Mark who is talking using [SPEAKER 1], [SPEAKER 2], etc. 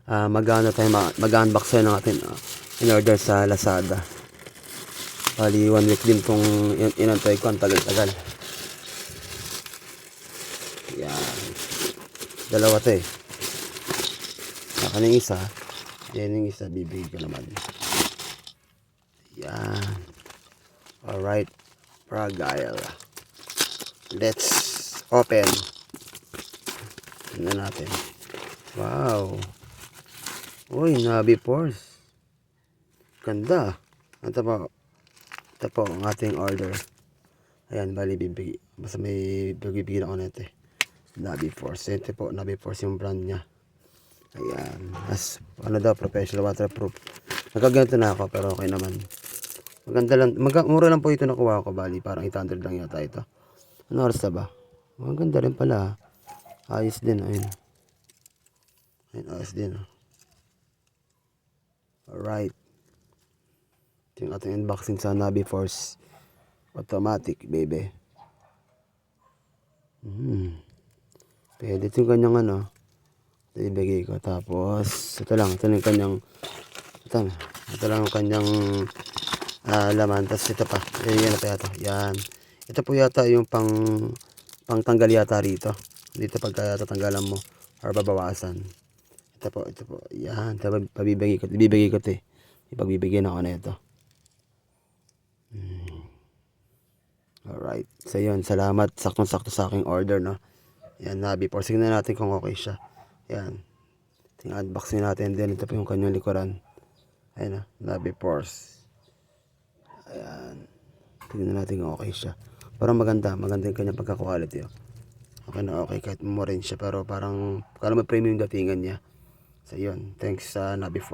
[SPEAKER 1] Mag-ano tayo, mag-unbox tayo ng atin in-order sa Lazada. Bali 1 week din kung inantay ko, ang tagal-tagal. Yan, dalawa to eh. Saka ng isa, yan yung isa, bibigay ko naman. Yan. Alright, fragile. Let's open. Tingnan natin. Wow. Uy, Nabi Force. Ganda. Ito po ang ating order. Ayan, bali bibigay. Basta may bibigyan ako nito eh. Nabi Force. Ito po, Nabi Force yung brand niya. Ayan. As, ano daw, professional waterproof. Nakaganto na ako, pero okay naman. Maganda lang. Mura lang po ito nakuha ko, bali. Parang 800 lang yata ito. Ano oras na ba? Maganda rin pala. Ayos din, ayun. Ayun, ayos din. Alright. Ito yung ating unboxing sa Nabi Force automatic, baby. Pwede ito yung kanyang ano. Ito ibigay ko. Tapos, ito lang yung kanyang ito lang yung kanyang laman. Tapos ito pa. Yan pa yata. Yan. Ito po yata yung pang tanggal yata rito. Dito pagka tatanggalan mo or babawasan. Ito po. Yan. Ibibigay ko ito eh. Ipagbibigyan ako na ito. Alright. So yun. Salamat. Saktong-sakto sa aking order, no. Yan. Nabi Force. Tingnan natin kung okay siya. Yan. Tingnan unboxing natin din. Ito po yung kanyang likuran. Ayan na. Nabi Force. Ayan. Tingnan natin kung okay siya. Parang maganda. Maganda yung kanyang pagka-quality. Oh. Okay na okay. Kahit mo rin siya. Pero parang kala mo premium datingan niya. So yun. Thanks sa Nabi Force.